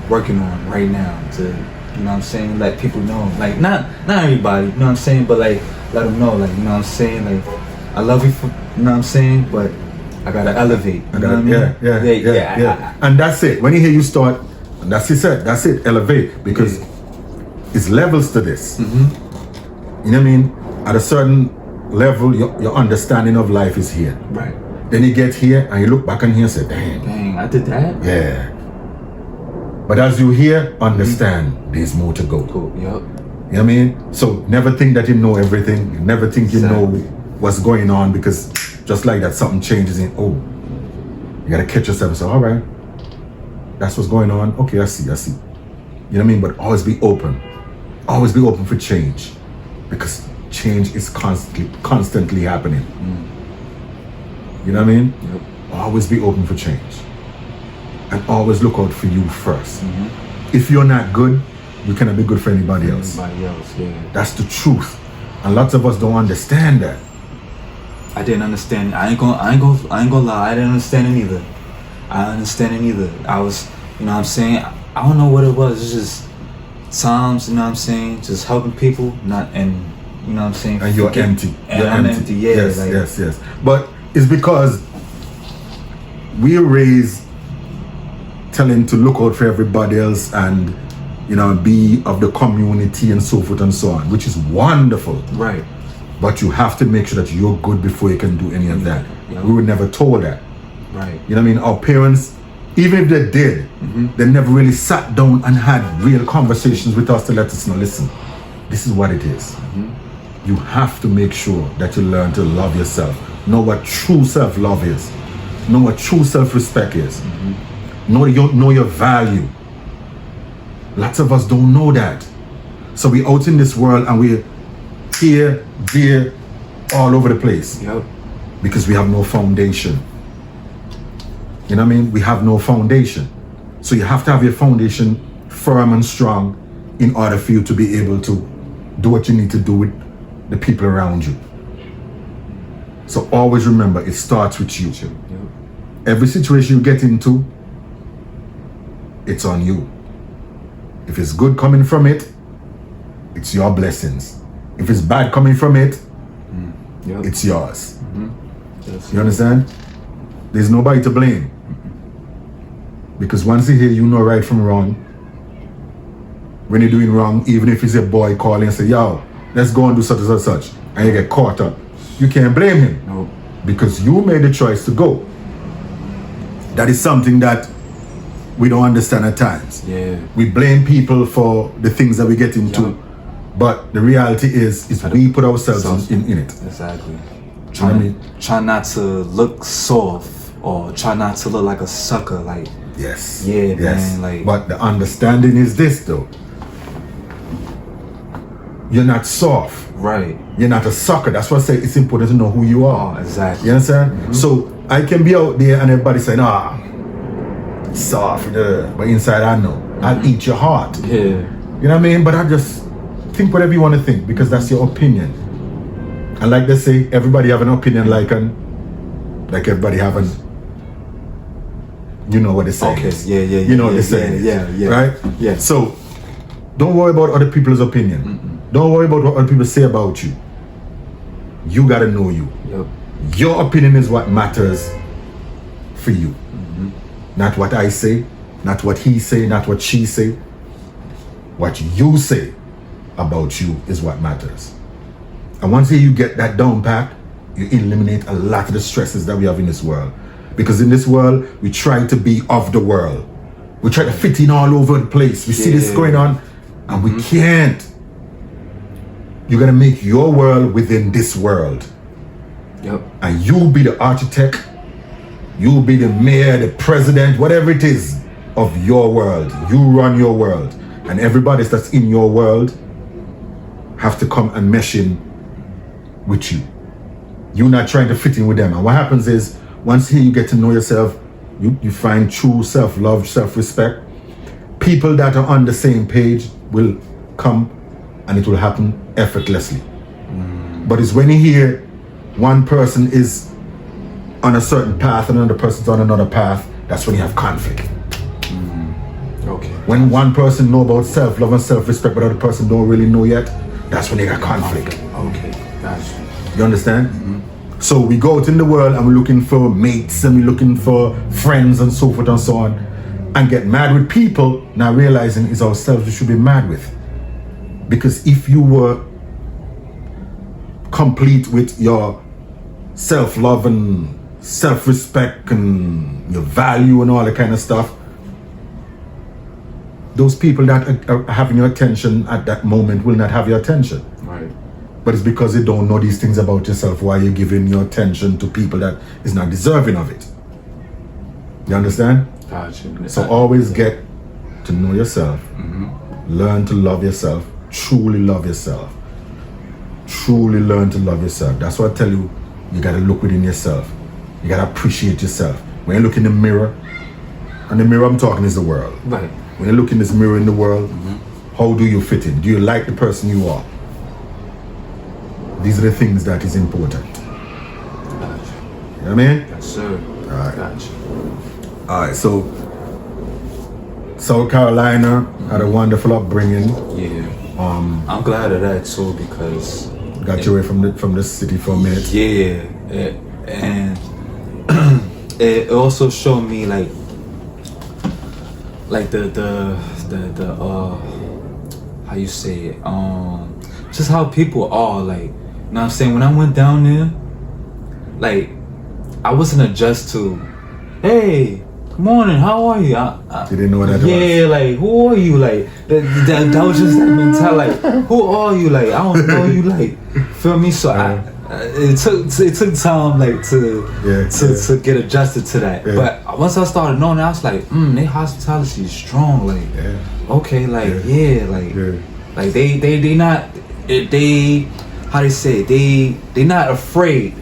working on right now to, you know what I'm saying, let people know, like not everybody, you know what I'm saying, but like let them know, like, you know what I'm saying, like I love you for, you know what I'm saying, but I gotta elevate. You know what I mean? Yeah. And that's it. When you hear you start, and that's it, elevate, because it's levels to this. Mm-hmm. You know what I mean? At a certain level, your understanding of life is here. Right. Then you get here and you look back on here and say, dang, I did that? Yeah. But as you hear, understand there's more to go. Cool. Yep. You know what I mean? So never think that you know everything. Never think you know what's going on, because just like that, something changes in, you gotta catch yourself and say, all right, that's what's going on. Okay, I see. You know what I mean? But always be open. Always be open for change, because change is constantly happening. You know what I mean? Yep. Always be open for change. And always look out for you first. If you're not good, you cannot be good for anybody else. Yeah. That's the truth. And lots of us don't understand that. I didn't understand. I ain't gonna lie. I didn't understand it either. I was, you know what I'm saying? I don't know what it was. It's just times, you know what I'm saying? Just helping people, not, and you know what I'm saying? And you're empty. And I'm empty. Yeah. Yes. But it's because we're raised telling to look out for everybody else and, you know, be of the community and so forth and so on, which is wonderful. Right. But you have to make sure that you're good before you can do any of that. Yep. We were never told that. Right. You know what I mean? Our parents, even if they did, they never really sat down and had real conversations with us to let us know, listen, this is what it is. You have to make sure that you learn to love yourself. Know what true self-love is. Know what true self-respect is. Know your value. Lots of us don't know that. So we're out in this world and we're here, there, all over the place. Yep. Because we have no foundation. You know what I mean? We have no foundation. So you have to have your foundation firm and strong in order for you to be able to do what you need to do with the people around you. So always remember, it starts with you. Yep. Every situation you get into, it's on you. If it's good coming from it, it's your blessings. If it's bad coming from it, it's yours. You understand? There's nobody to blame. Because once you hear you know right from wrong, when you're doing wrong, even if it's a boy calling and say, yo, let's go and do such and such, and you get caught up, you can't blame him. No. Because you made the choice to go. That is something that we don't understand at times. Yeah. We blame people for the things that we get into, but the reality is we put ourselves in it. Exactly. Try not to look soft or try not to look like a sucker. Like, yes. Man. Like, but the understanding is this though. You're not soft. Right. You're not a sucker. That's why I say it's important to know who you are. Exactly. You understand? So I can be out there and everybody saying, soft, but inside I know. I'll eat your heart. Yeah. You know what I mean? But I just think whatever you want to think, because that's your opinion. And like they say, everybody have an opinion like everybody have an, you know what they say. Okay, yeah. You know what they say. Yeah. Right? Yeah. So don't worry about other people's opinion. Don't worry about what other people say about you. You gotta know you. Yep. Your opinion is what matters for you. Not what I say, not what he say, not what she say. What you say about you is what matters. And once you get that down pat, you eliminate a lot of the stresses that we have in this world. Because in this world, we try to be of the world. We try to fit in all over the place. We see this going on, and we can't. You're gonna make your world within this world. Yep. And you be the architect, you be the mayor, the president, whatever it is of your world. You run your world. And everybody that's in your world have to come and mesh in with you. You're not trying to fit in with them. And what happens is, once here you get to know yourself, you find true self-love, self-respect. People that are on the same page will come and it will happen effortlessly. But it's when you hear one person is on a certain path and another person's on another path, that's when you have conflict. Okay. When one person know about self-love and self-respect, but the other person don't really know yet, that's when they got conflict. Okay, gotcha. You understand? So we go out in the world and we're looking for mates and we're looking for friends and so forth and so on, and get mad with people, not realizing it's ourselves we should be mad with. Because if you were complete with your self-love and self-respect and your value and all that kind of stuff, those people that are having your attention at that moment will not have your attention. Right. But it's because you don't know these things about yourself why you're giving your attention to people that is not deserving of it. You understand? Gotcha. So always get to know yourself, learn to love yourself, truly love yourself. Truly learn to love yourself. That's what I tell you, you gotta look within yourself. You gotta appreciate yourself. When you look in the mirror, and the mirror I'm talking is the world. Right. When you look in this mirror in the world, how do you fit in? Do you like the person you are? These are the things that is important. Gotcha. You know what I mean? Yes, sir. All right. Gotcha. All right, so South Carolina had a wonderful upbringing. Yeah. I'm glad of that too because Got you away from the city for a minute. yeah, and it also showed me like the how you say it, just how people are, like, you know what I'm saying? When I went down there, like, I wasn't adjust to, hey, good morning, how are you? You didn't know what that was? Yeah, like, who are you? Like, that was just that mentality. Like, who are you? Like, I don't know you. Like, feel me? So it took time, like, to get adjusted to that. Yeah. But once I started knowing that, I was like, their hospitality is strong. Like, okay, like, like they not, how they say it, they not afraid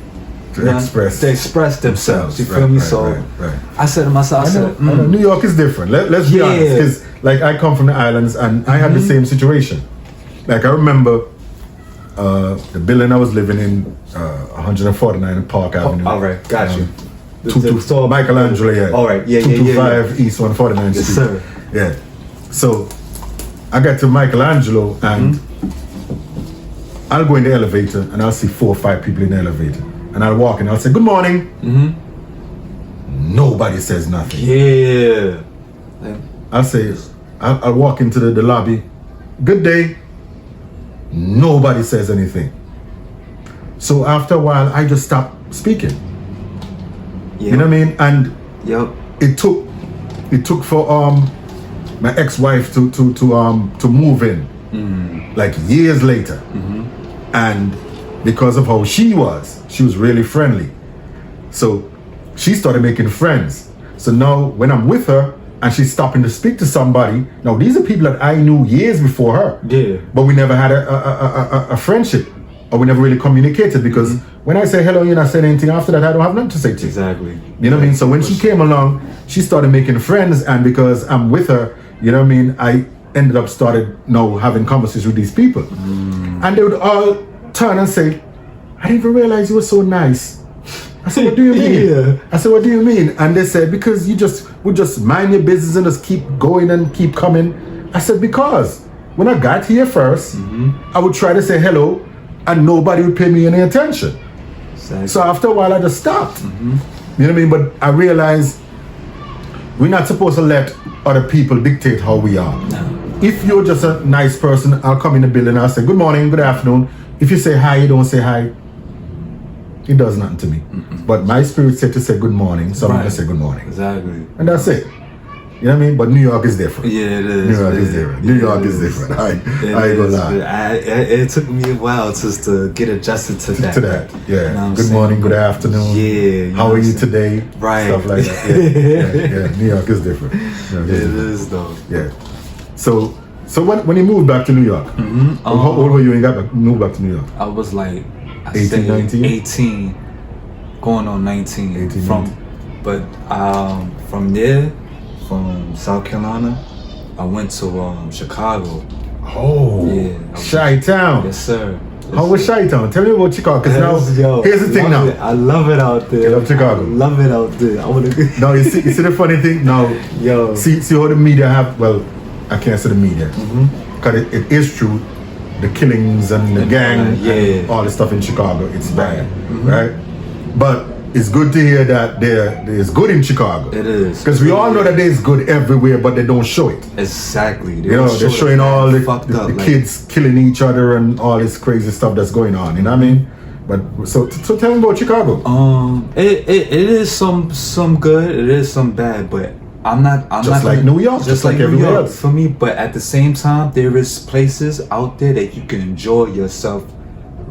to express themselves. You feel right, me? Right, So right. I said to myself, I know New York is different. Let's be honest, because like I come from the islands and I had the same situation. Like I remember the building I was living in, 149 Park Avenue. All right, got you. So Michelangelo, yeah. All right, yeah. 225 East 149 Yes, Street. sir. Yeah. So I got to Michelangelo and I'll go in the elevator and I'll see 4 or 5 people in the elevator. And I'll walk in, I'll say, good morning. Nobody says nothing. Yeah. I'll say, I'll walk into the lobby, good day. Nobody says anything. So after a while, I just stopped speaking. You know what I mean? And it took for my ex-wife to move in, like years later. And because of how she was really friendly. So she started making friends. So now when I'm with her and she's stopping to speak to somebody, now these are people that I knew years before her. Yeah. But we never had a friendship, or we never really communicated, because when I say hello, you're not saying anything after that, I don't have nothing to say to you. Exactly. You know what I mean? So when she came along, she started making friends, and because I'm with her, you know what I mean, I ended up started having conversations with these people. And they would all turn and say, I didn't even realize you were so nice. I said, what do you mean? I said, what do you mean? And they said, because you would just mind your business and just keep going and keep coming. I said, because when I got here first, I would try to say hello and nobody would pay me any attention. Exactly. So after a while, I just stopped. You know what I mean? But I realized we're not supposed to let other people dictate how we are. No. If you're just a nice person, I'll come in the building, I'll say, good morning, good afternoon. If you say hi, you don't say hi, it does nothing to me. But my spirit said to say good morning, so I'm going to say good morning. Exactly. And that's it. You know what I mean? But New York is different. Yeah, it is. New York is different. New York is different. I ain't gonna lie. It took me a while just to get adjusted to that. Yeah. You know good morning, good afternoon. Yeah. How are you today? Right. Stuff like that. Yeah. New York is different. It is though. Yeah. So when you moved back to New York, how old were you when you moved back to New York? I was like 18, 19? 18, going on 19. 18, From there, from South Carolina, I went to Chicago. Oh, yeah. Chi-Town. Yes, sir. How was Chi-Town? Tell me about Chicago. Because now, here's the thing now. I love it out there. You love Chicago? I love it out there. I want to. Now, you see the funny thing? Now, see how the media have, well, I can't say the media. Because it is true. The killings and the gang and all the stuff in Chicago, it's bad, right? But it's good to hear that there's good in Chicago. It is. Because we all know that there's good everywhere, but they don't show it. Exactly. They're showing all the kids killing each other and all this crazy stuff that's going on. You know what I mean? But so tell me about Chicago. It is some good. It is some bad, but I'm not like New York, just like everywhere else for me. But at the same time, there is places out there that you can enjoy yourself,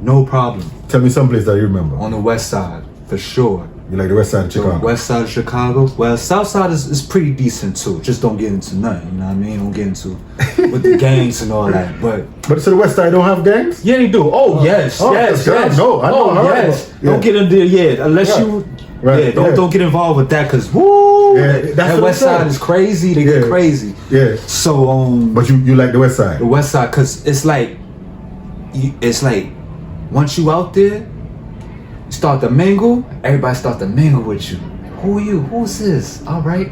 no problem. Tell me some place that you remember. On the west side, for sure. You like the west side of Chicago? The west side of Chicago. Well, south side is pretty decent too. Just don't get into nothing. You know what I mean? Don't get into with the gangs and all that. But so the west side don't have gangs? Yeah, they do. Yes. No, I know. Yes. Don't get in there yet, unless you. Right, don't get involved with that, cause that west side is crazy. They get crazy. Yeah. So But you like the west side? The west side, cause it's like once you out there, you start to mingle. Everybody start to mingle with you. Who are you? Who's this? All right.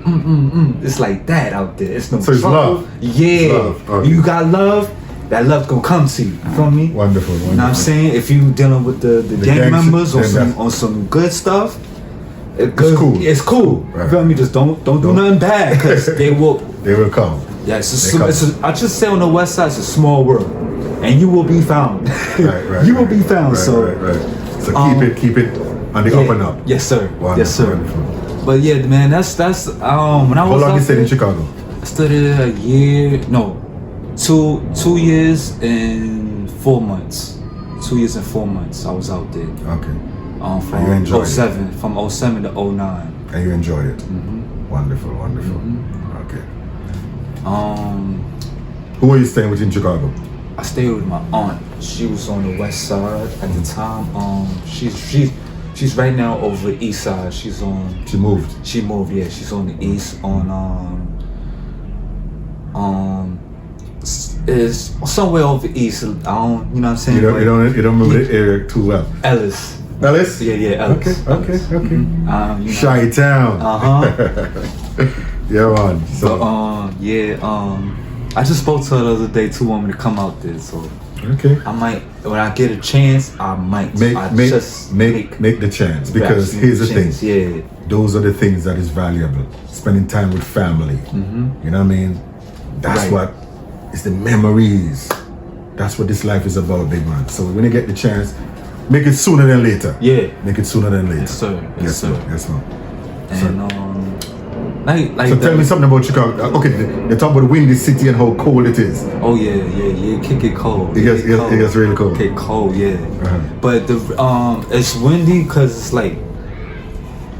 It's like that out there. It's no so it's trouble. love. Yeah. It's love. Okay. You got love. That love gonna come to you. You feel me? Wonderful. You know what I'm saying? If you dealing with the gang members on some good stuff. It's cool. It's cool. Right. You feel me? Just don't do nothing bad, because they will. They will come. Yeah, I just say on the west side, it's a small world, and you will be found. Right. You will be found. Right. So keep it on the up and up. Yes, sir. Wonderful, yes, sir. Wonderful. But yeah, man, that's when I was. How long you stayed in Chicago? I studied a year. No, 2 years and 4 months. 2 years and 4 months. I was out there. Okay. From 07, from 07 to 09. And you enjoyed it? Mm-hmm. Wonderful. Okay. Who were you staying with in Chicago? I stayed with my aunt. She was on the west side at the time. She's right now over the east side. She moved. She moved, yeah. She's on the east is somewhere over east. I don't, you know what I'm saying? You don't remember the area too well. Ellis? Yeah, Ellis. Okay. Mm-hmm. Chi-Town. Yeah, man. So, I just spoke to her the other day too. Want me to come out there, so okay. I might, when I get a chance, I might make the chance, because here's the thing. Yeah, those are the things that is valuable. Spending time with family. You know what I mean? That's what it's the memories. That's what this life is about, big man. So when you get the chance, make it sooner than later. Yeah. Make it sooner than later. Yes, sir. Yes, sir. And so tell me something about Chicago. Okay, they talk about windy city and how cold it is. Oh yeah. Kick it cold. It gets really cold. Get cold, yeah. But it's windy because it's like,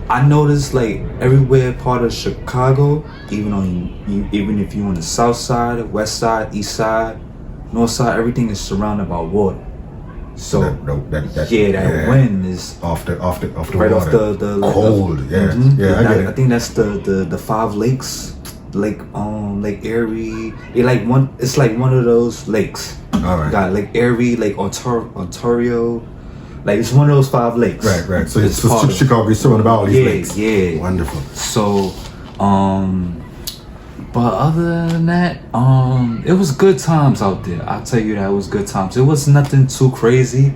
I noticed like everywhere part of Chicago, even if you're on the south side, west side, east side, north side, everything is surrounded by water. So that wind is off the right water. Off the cold. I get it. I think that's the 5 lakes, Lake Erie. It's like one of those lakes. All right. Got Lake Erie, Lake Ontario. Like it's one of those 5 lakes. Right. So Chicago is surrounded by all these lakes. Yeah. Wonderful. So, but other than that, it was good times out there. I'll tell you that, it was good times. It was nothing too crazy.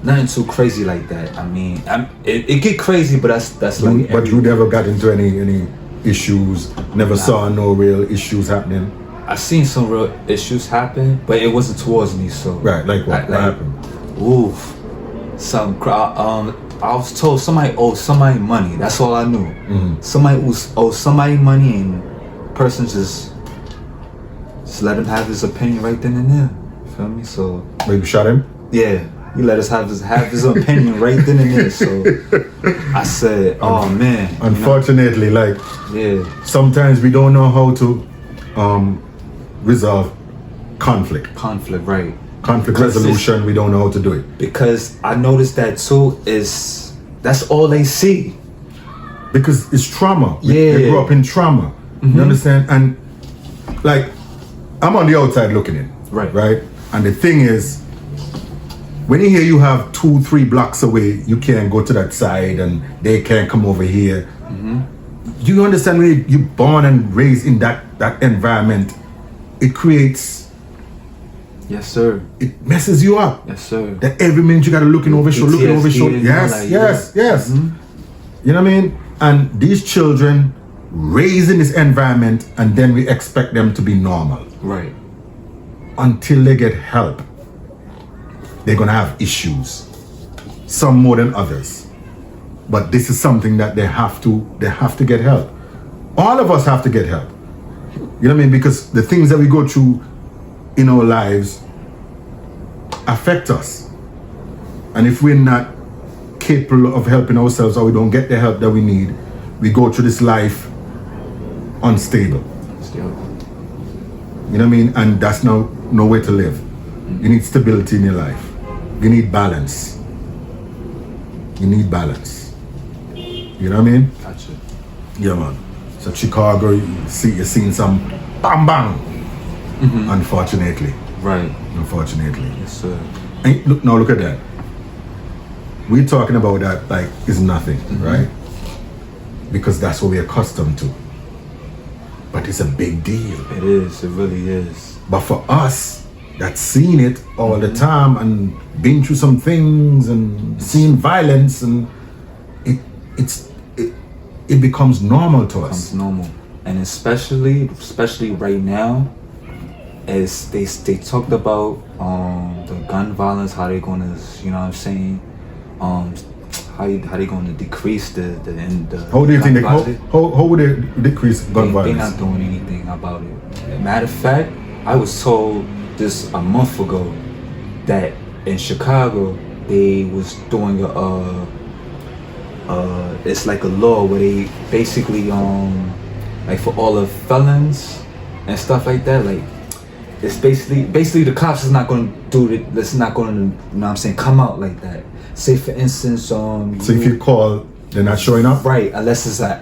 Nothing too crazy like that. I mean, it get crazy, but that's like. But you never got into any issues. Never saw no real issues happening. I seen some real issues happen, but it wasn't towards me. So right, like what? What happened? Oof. I was told somebody owed somebody money. That's all I knew. Somebody owed somebody money, and person just let him have his opinion right then and there. Feel me? So. But you shot him? Yeah. He let us have his opinion right then and there. So I said, "Oh man." Unfortunately, sometimes we don't know how to resolve conflict. Conflict, right? Conflict resolution. We don't know how to do it. Because I noticed that too. That's all they see. Because it's trauma. Yeah. They grew up in trauma. You understand? And like, I'm on the outside looking in. Right. Right. And the thing is, when you hear you have 2-3 blocks away, you can't go to that side and they can't come over here. You understand when you're born and raised in that environment, it creates, yes, sir. it messes you up. Yes, sir. That every minute you gotta looking over your shoulder, looking over your shoulder. PTSD, you know, Yes, like, yes, yeah. yes. You know what I mean? And these children raised in this environment, and then we expect them to be normal. Right. Until they get help, they're gonna have issues. Some more than others. But this is something that they have to get help. All of us have to get help. You know what I mean? Because the things that we go through in our lives affect us. And if we're not capable of helping ourselves, or we don't get the help that we need, we go through this life unstable. Still. You know what I mean? And that's no way to live. You need stability in your life. You need balance. You need balance. You know what I mean? Gotcha. Yeah, man. So Chicago, you're seeing some bang bang. Unfortunately. Right. Unfortunately. Yes, sir. And look at that. We're talking about that like it's nothing, right? Because that's what we're accustomed to. But it's a big deal. It is. It really is. But for us that's seen it all the time and been through some things and seen violence, and it becomes normal to us. It's normal, and especially right now, as they talked about the gun violence, how they gonna, you know what I'm saying, how they gonna decrease the How do you think violence. how would they decrease gun They're violence? not doing anything about it. Matter of fact, I was told this a month ago that in Chicago they was doing it's like a law where they basically like for all the felons and stuff like that, like it's basically the cops is not going to do it. It's not going to, you know what I'm saying, come out like that. Say for instance, so if you call, they're not showing up, right? Unless it's a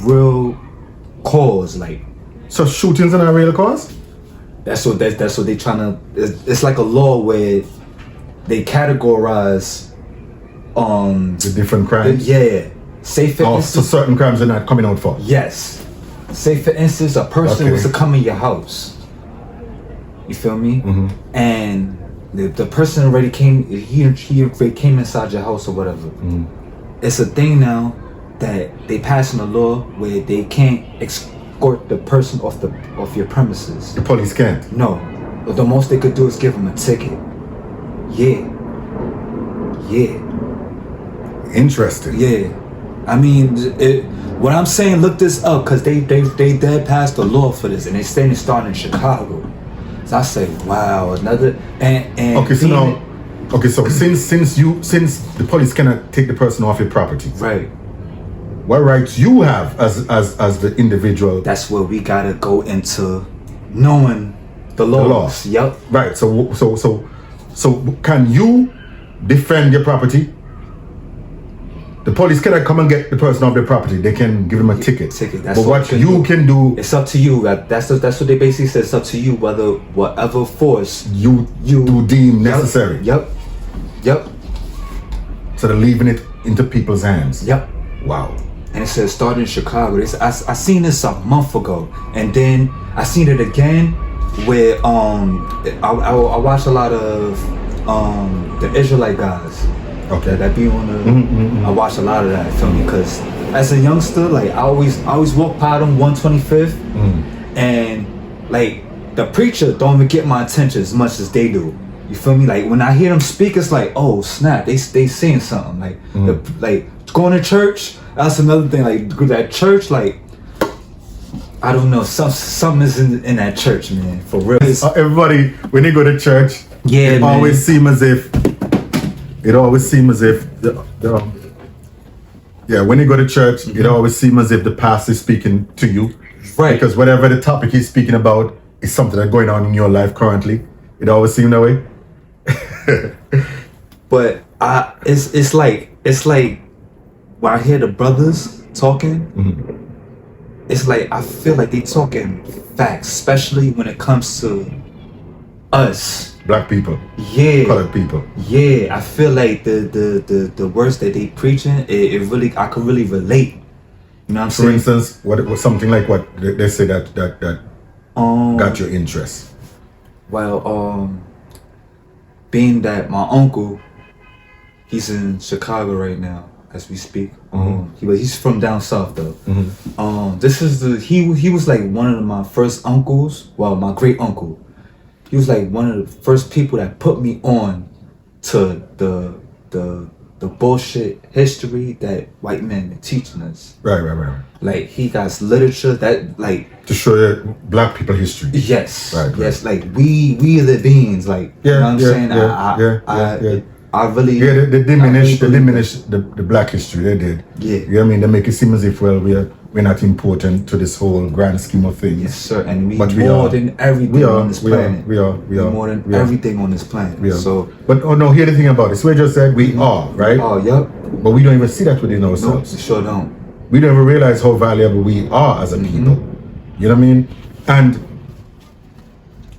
real cause, like. So shootings are not a real cause? That's what they trying to. It's like a law where they categorize the different crimes. Yeah. Say for instance, so certain crimes are not coming out for. yes. Say for instance, a person was to come in your house. You feel me? And the person already came. He already came inside your house or whatever. It's a thing now that they passing a law where they can't escort the person off your premises. The police can't. No, the most they could do is give them a ticket. Yeah. Interesting. Yeah. I mean, what I'm saying, look this up, because they dead passed a law for this, and they saying it's starting in Chicago. So I say, wow, another and okay. So now, so since the police cannot take the person off your property, right? What rights you have as the individual? That's where we gotta go into knowing the laws. Yep. Right. So can you defend your property? The police cannot come and get the person off their proproperty. They can give them a ticket. That's but what you can do, it's up to you. That's what they basically said. It's up to you whether whatever force you deem necessary. Yep. So they're leaving it into people's hands. Yep. Wow. And it says started in Chicago. I seen this a month ago, and then I seen it again where I watch a lot of the Israelite guys. Okay. That be on the. I watch a lot of that. Feel me? Because as a youngster, like I always walk by them 125th, and like the preacher don't even get my attention as much as they do. You feel me? Like when I hear them speak, it's like, oh snap, they saying something. Like like going to church. That's another thing. Like that church, like I don't know, something is in that church, man. For real. Everybody, when they go to church, it always seems as if. It always seems as if when you go to church, it always seems as if the pastor is speaking to you, right? Because whatever the topic he's speaking about is something that's going on in your life currently. It always seems that way. But it's like when I hear the brothers talking, it's like I feel like they talking facts, especially when it comes to us. Black people, Yeah. colored people. Yeah, I feel like the words that they preaching, it really, I can really relate. You know what I'm For saying? instance, what it was something like what they say that got your interest. Well, being that my uncle, he's in Chicago right now as we speak. He's from down south though. This is he was like one of my first uncles. Well, my great uncle. He was like one of the first people that put me on to the bullshit history that white men are teaching us. Right. Like he got literature that like To show you black people history. yes, Right. yes, like we are the beings. Like you know what I'm saying? I really they diminish I really believe the black history. They did. Yeah. You know what I mean? They make it seem as if we're not important to this whole grand scheme of things. Yes, sir. And we But we more are. than everything We are. on this We are. planet. We are. We are. More than We are. everything on this planet. We are. So But oh no, hear the thing about it. So we just said we are, right? oh yep. But we don't even see that within No, ourselves. we sure don't. We don't even realize how valuable we are as a people. You know what I mean? And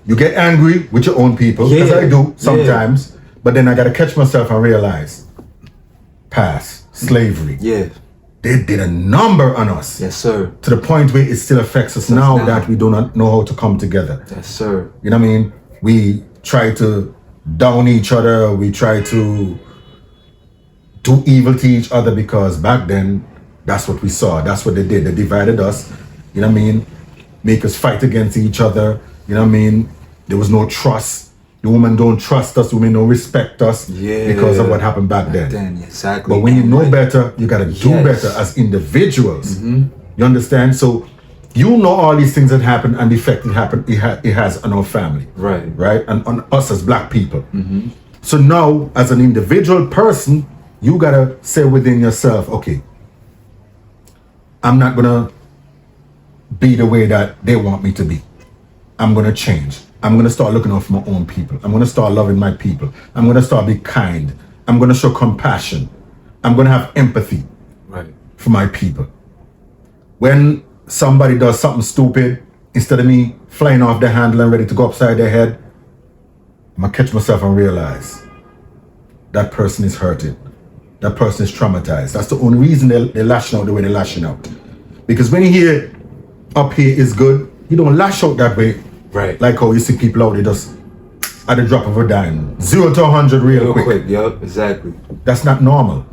you get angry with your own people, as I do sometimes, but then I gotta catch myself and realize, past slavery. Yeah. They did a number on us. Yes, sir. To the point where it still affects us now that we do not know how to come together. Yes, sir. You know what I mean? We try to down each other. We try to do evil to each other because back then, that's what we saw. That's what they did. They divided us. You know what I mean? Make us fight against each other. You know what I mean? There was no trust. The women don't trust us. Women don't respect us because of what happened back then. Exactly. But when you know better, you got to do better as individuals. You understand? So you know all these things that happen and the effect it has on our family. Right? And on us as black people. So now, as an individual person, you got to say within yourself, okay, I'm not going to be the way that they want me to be. I'm going to change. I'm going to start looking out for my own people. I'm going to start loving my people. I'm going to start be kind. I'm going to show compassion. I'm going to have empathy for my people. When somebody does something stupid, instead of me flying off the handle and ready to go upside their head, I'm going to catch myself and realize that person is hurted. That person is traumatized. That's the only reason they're lashing out the way they're lashing out. Because when you hear up here is good, you don't lash out that way. Like how you see people out there just at the drop of a dime. 0 to 100 real quick. Yep, exactly. That's not normal.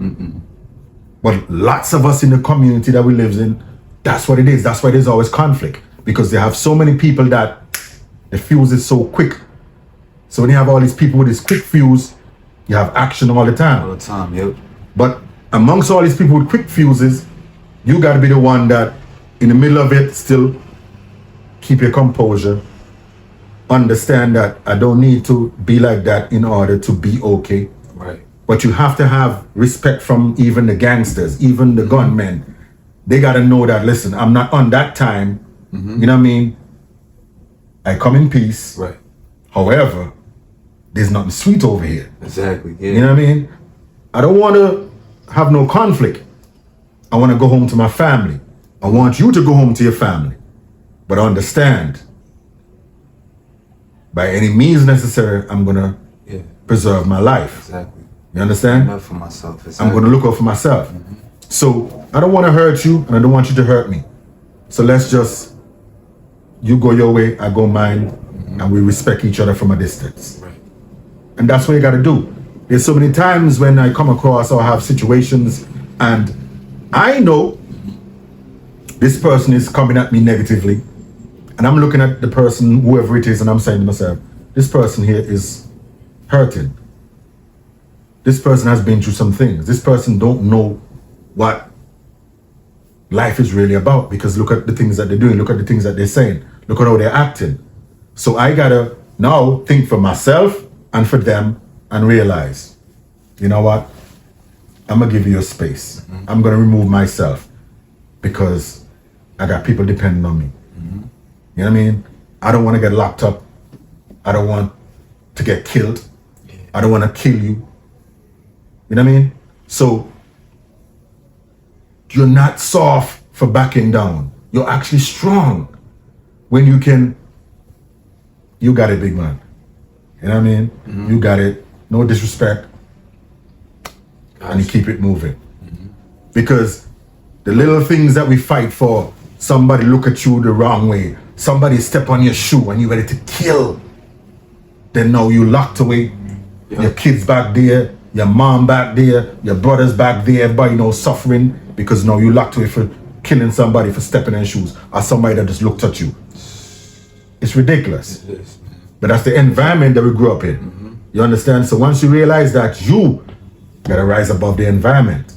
But lots of us in the community that we live in, that's what it is. That's why there's always conflict. Because they have so many people that the fuse is so quick. So when you have all these people with this quick fuse, you have action all the time. All the time, yep. But amongst all these people with quick fuses, you got to be the one that in the middle of it still keep your composure. Understand that I don't need to be like that in order to be okay. But you have to have respect from even the gangsters, even the gunmen. They got to know that, listen, I'm not on that time. You know what I mean? I come in peace. However, there's nothing sweet over here. Exactly, yeah. You know what I mean? I don't want to have no conflict. I want to go home to my family. I want you to go home to your family. But understand, by any means necessary, I'm going to preserve my life. Exactly. You understand? I'm for myself. Exactly. I'm going to look out for myself. So I don't want to hurt you and I don't want you to hurt me. So let's just, you go your way, I go mine, and we respect each other from a distance. And that's what you got to do. There's so many times when I come across or have situations and I know this person is coming at me negatively, and I'm looking at the person, whoever it is, and I'm saying to myself, this person here is hurting. This person has been through some things. This person don't know what life is really about, because look at the things that they're doing. Look at the things that they're saying. Look at how they're acting. So I gotta now think for myself and for them and realize, you know what? I'm gonna give you a space. I'm gonna remove myself because I got people depending on me. You know what I mean? I don't want to get locked up. I don't want to get killed. I don't want to kill you. You know what I mean? So you're not soft for backing down. You're actually strong when you got it, big man. You know what I mean? You got it. No disrespect. And you keep it moving. Because the little things that we fight for, somebody look at you the wrong way, somebody step on your shoe and you ready to kill. Then now you locked away. Your kids back there, your mom back there, your brothers back there, everybody now suffering because now you locked away for killing somebody for stepping in shoes or somebody that just looked at you. It's ridiculous. It is. But that's the environment that we grew up in. You understand? So once you realize that, you gotta rise above the environment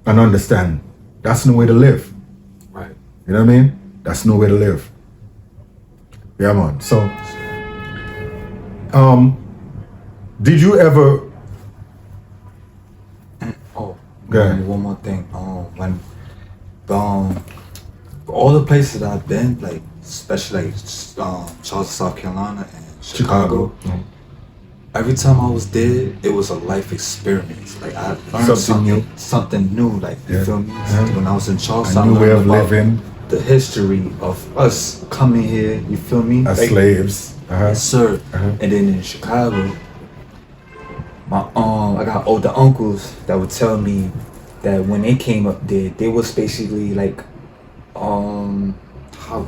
and understand that's no way to live. Right. You know what I mean? That's no way to live. Yeah, man. So, did you ever? Oh, Go ahead. one more thing. When all the places that I've been, like especially like Charleston, South Carolina, and Chicago. Every time I was there, it was a life experience. Like I learned something new. Like you feel me? When I was in Charleston, a new way of living, the history of us coming here. You feel me? As like, slaves. Yes, sir. And then in Chicago, I got older uncles that would tell me that when they came up there, they was basically like,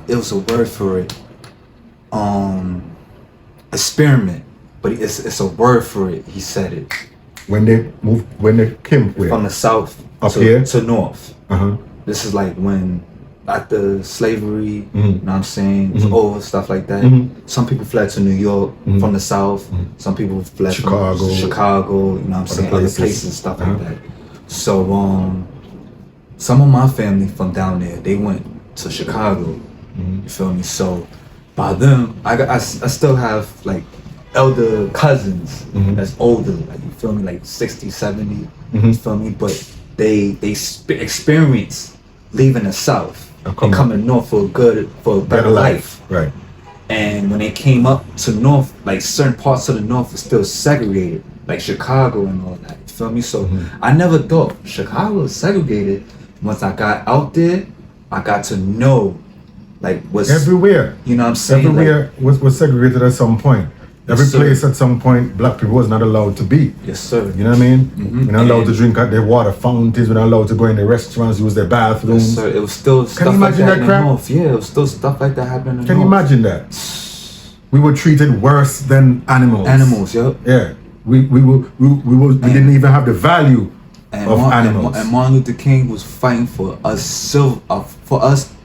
it was a word for it, experiment. But it's a word for it. He said it. When they came where? From the south up here to north. This is like when after slavery, you know what I'm saying, was over, stuff like that. Some people fled to New York from the south. Some people fled from Chicago, you know what I'm saying, other places, stuff like that. So some of my family from down there, they went to Chicago. You feel me? So by them, I still have like elder cousins that's older, like you feel me, like 60, 70, you feel me, but they experience leaving the south and coming north for a better life. Right. And when they came up to north, like certain parts of the north was still segregated, like Chicago and all that, you feel me? So I never thought Chicago was segregated. Once I got out there, I got to know like what's everywhere, you know what I'm saying, everywhere like, was segregated at some point. Every yes, place at some point, black people was not allowed to be. Yes, sir. You know what I mean? We're not allowed to drink at their water fountains. We're not allowed to go in the restaurants, use their bathrooms. Yes, sir. It was still stuff like that in the north. Yeah, it was still stuff like that happening in the north. Can you imagine that? We were treated worse than animals. Animals, yep. Yeah. We didn't even have the value of animals. And Martin Luther King was fighting for us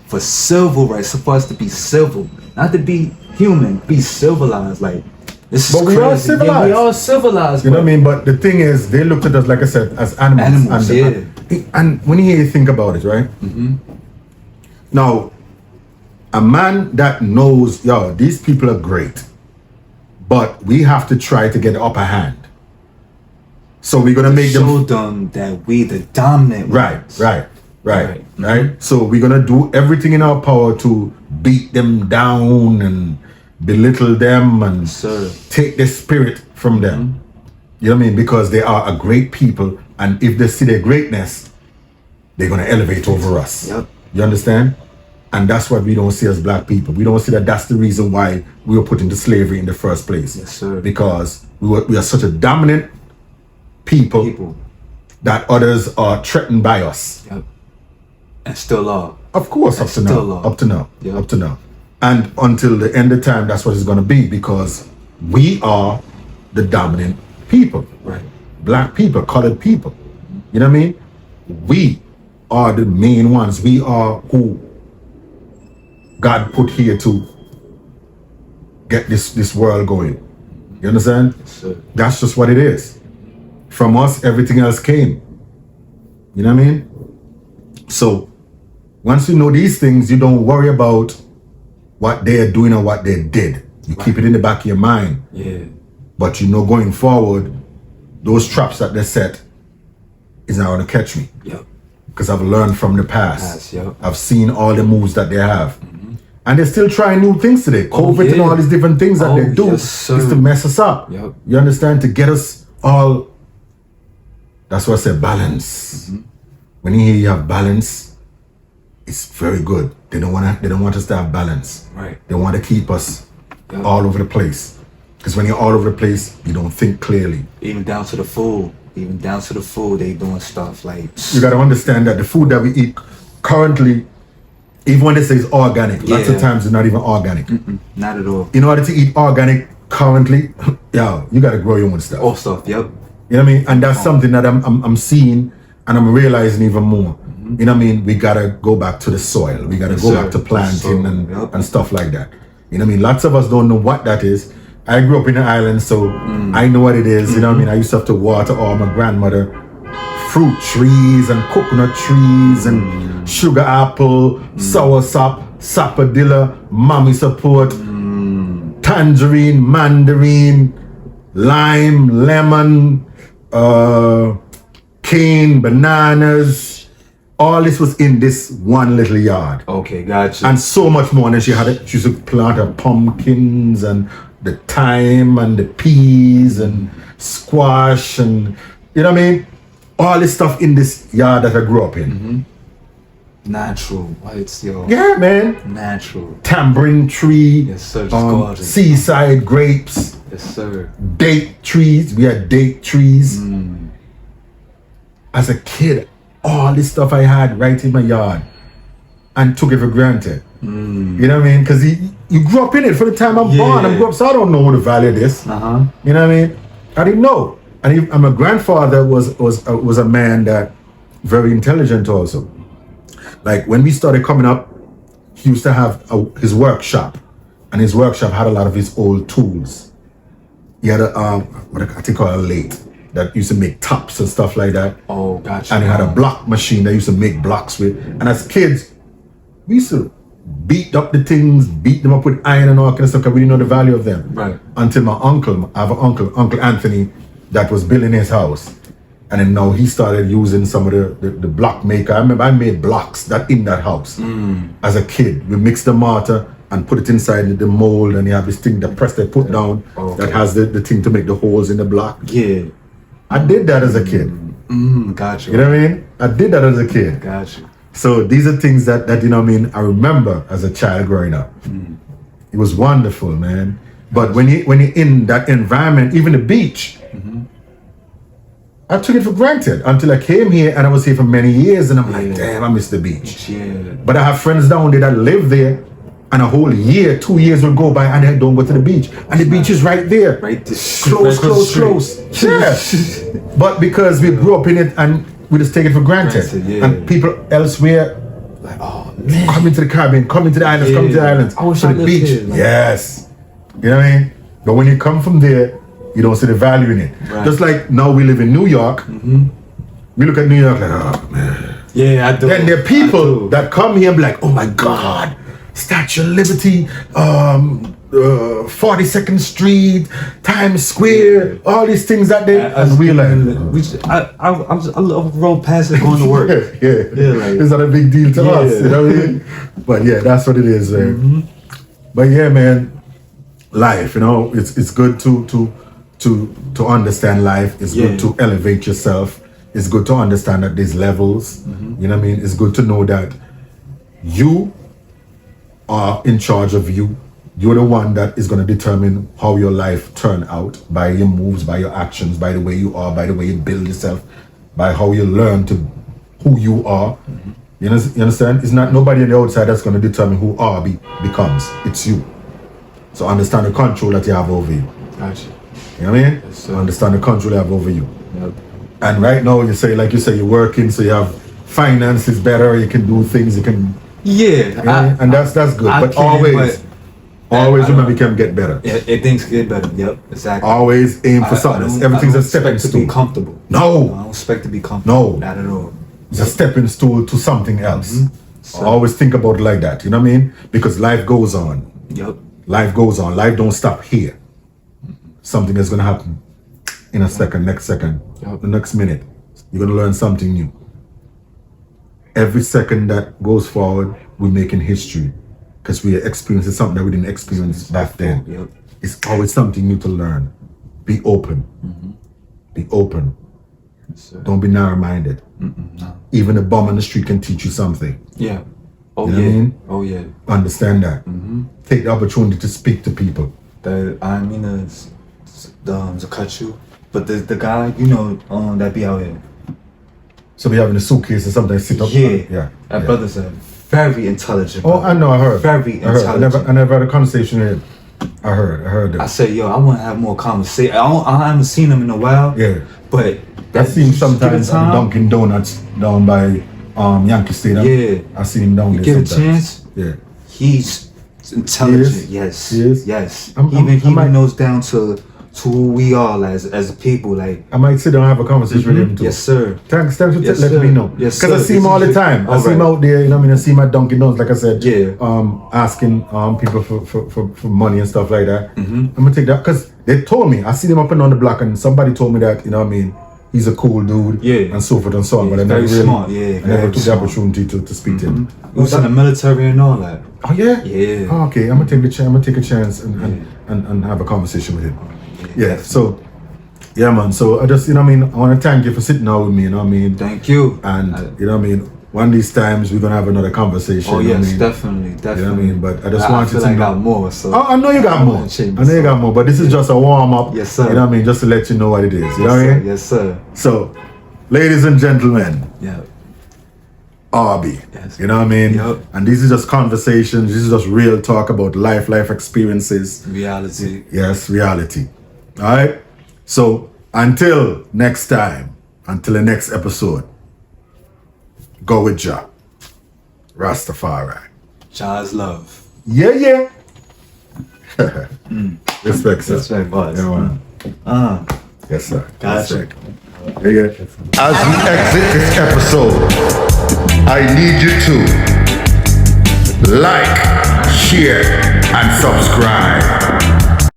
for civil rights, for us to be civil, not to be human, be civilized. Like, this is but crazy. We are civilized. Yeah, we are civilized. You know what I mean? But the thing is, they looked at us, like I said, as animals. And when you think about it, right? Now, a man that knows, these people are great, but we have to try to get the upper hand. So we're gonna make show them that we the dominant ones. Right. So we're gonna do everything in our power to beat them down and belittle them and take the spirit from them. You know what I mean? Because they are a great people, and if they see their greatness, they're gonna elevate over us. Yep. You understand? And that's what we don't see as black people. We don't see that that's the reason why we were put into slavery in the first place. Yes, sir. Because we are such a dominant people that others are threatened by us. Yep. And still are. Of course, up to now. And until the end of time, that's what it's going to be, because we are the dominant people. Right. Black people, colored people. You know what I mean? We are the main ones. We are who God put here to get this world going. You understand? Yes, sir. That's just what it is. From us, everything else came. You know what I mean? So, once you know these things, you don't worry about what they're doing or what they did. You keep it in the back of your mind. Yeah. But you know, going forward, those traps that they set is not going to catch me. Yep. Because I've learned from the past. Yep. I've seen all the moves that they have. And they're still trying new things today. COVID and all these different things that they do is to mess us up. Yep. You understand? To get us all. That's why I say balance. When you hear you have balance, it's very good. They don't want us to have balance. Right. They want to keep us all over the place. Because when you're all over the place, you don't think clearly. Even down to the food. Even down to the food, they doing stuff like. You got to understand that the food that we eat currently, even when they say it's organic, lots of times it's not even organic. Not at all. In order to eat organic currently, you got to grow your own stuff. All stuff, yep. You know what I mean? And that's something that I'm seeing and I'm realizing even more. You know what I mean? We got to go back to the soil. We got to go back to planting and stuff like that. You know what I mean? Lots of us don't know what that is. I grew up in the island, so I know what it is. You know what I mean? I used to have to water all my grandmother fruit trees and coconut trees and sugar apple, sour sap, sapodilla, mommy support, tangerine, mandarin, lime, lemon, cane, bananas. All this was in this one little yard. Okay, gotcha. And so much more. And then she used to plant her pumpkins and the thyme and the peas and squash and, you know what I mean? All this stuff in this yard that I grew up in. Natural. Whites, yo. Yeah, man. Natural. Tambourine tree. Yes, sir. Just gorgeous. Seaside grapes. Yes, sir. Date trees. We had date trees. As a kid, all this stuff I had right in my yard and took it for granted. You know what I mean? Because you grew up in it for the time I'm born. I grew up, so I don't know the value of this. You know what I mean? I didn't know. And my grandfather was a man that very intelligent also. Like when we started coming up, he used to have his workshop, and his workshop had a lot of his old tools. He had what I think called a lathe that used to make tops and stuff like that. Oh, gotcha. And he had a block machine that used to make blocks with. And as kids, we used to beat up the things, beat them up with iron and all kind of stuff because we didn't know the value of them. Right. Until I have an Uncle Anthony, that was building his house. And then now he started using some of the block maker. I remember I made blocks in that house as a kid. We mixed the mortar and put it inside the mold, and you have this thing, the press they put down that has the thing to make the holes in the block. Yeah. I did that as a kid. Gotcha. You know what I mean? I did that as a kid. Gotcha. So these are things that you know what I mean, I remember as a child growing up. It was wonderful, man. But when you're in that environment, even the beach, I took it for granted until I came here, and I was here for many years, and I'm like, damn, I miss the beach. Yeah. But I have friends down there that live there, and a whole year, 2 years will go by, and they don't go to the beach. And the beach is right there. Right this Close. Yeah. But because we grew up in it, and we just take it for granted. And people elsewhere, like, oh man, come into the Caribbean, come into the islands, come to the islands. I wish to I the lived beach. here, like. Yes. You know what I mean? But when you come from there, you don't see the value in it. Right. Just like now we live in New York. We look at New York like, oh man. Yeah, I do. Then there are people that come here and be like, oh my God, Statue of Liberty, 42nd Street, Times Square, all these things that they, and we're like, I rode past it going to work. yeah. Like, it's not a big deal to us, you know what I mean? But yeah, that's what it is, man. But yeah, man, life, you know, it's good to understand life. It's good to elevate yourself. It's good to understand that there's levels. You know what I mean? It's good to know that you are in charge of you. You're the one that is going to determine how your life turn out by your moves, by your actions, by the way you are, by the way you build yourself, by how you learn to who you are. You understand? It's not nobody on the outside that's going to determine who R.B becomes. It's you. So understand the control that you have over you. Gotcha. You know what I mean? Yes, sir. Understand the control you have over you. Yep. And right now, you're working, so you have finances better, you can do things, you can... Yeah. And that's good. But always remember you can get better. Things get better. Yep, exactly. Always aim for something. Everything's a stepping stool. To be comfortable. No. I don't expect to be comfortable. No. Not at all. It's a stepping stool to something else. So, always think about it like that. You know what I mean? Because life goes on. Yep. Life goes on. Life don't stop here. Something is going to happen in a second, next second, the next minute. You're going to learn something new. Every second that goes forward, we're making history because we are experiencing something that we didn't experience back then. Yep. It's always something new to learn. Be open. Be open. Yes, don't be narrow-minded. No. Even a bum on the street can teach you something. Yeah. Oh, you know yeah. What I mean? Oh, yeah. Understand that. Take the opportunity to speak to people. I mean, to cut you. But the guy, you know, that be out here. So we having a suitcase and something sit up. Yeah. That brother's a very intelligent. Oh, brother. I know. I heard. Very intelligent. I never had a conversation with him. I heard that. I said, yo, I want to have more conversation. I haven't seen him in a while. Yeah. But I seen him sometimes at Dunkin' Donuts down by Yankee Stadium. Yeah. I seen him down there. Give sometimes. a chance. Yeah. He's intelligent. He is? Yes. He is? Yes. He even knows down to who we are as a people. Like, I might sit down and have a conversation with him too. Yes, sir. Thanks for Yes, letting sir. me know. Yes, Because I sir. see him all the time. I see him out there, you know what I mean? I see him at Dunkin' Donuts, like I said. Yeah. Asking people for money and stuff like that. I'm gonna take that because they told me I see him up and down the block, and somebody told me that, you know what I mean, he's a cool dude. Yeah. And so forth and so on. Yeah, but I never very really, smart. Yeah. I never very took the smart. opportunity to speak to him. He was in the military and all that. Oh yeah. Yeah. Oh, okay. I'm gonna take the chance. I'm gonna take a chance and have a conversation with him. Yeah. So. Yeah, man. So I just, you know what I mean, I want to thank you for sitting down with me, you know what I mean? Thank you. And, you know what I mean, one of these times we're going to have another conversation. Oh, you know yes, what I mean? definitely. You know what I mean? But I just I wanted feel to like I know. got more, so. Oh, I know you got more. I know you got more, but this is just a warm up. Yes, sir. You know what I mean? Just to let you know what it is. You know what I mean? Yes, sir. So, ladies and gentlemen, Yeah. R.B. Yes. You know what I mean? Yep. And these are just conversations. This is just real talk about life experiences. Reality. Yes, reality. All right? So, until next time, until the next episode, go with Jah. Rastafari. Jah's love. Yeah. Respect, sir. Respect, boss. Yeah, man. Yes, sir. Gotcha. Respect. Yeah. As we exit this episode, I need you to like, share, and subscribe.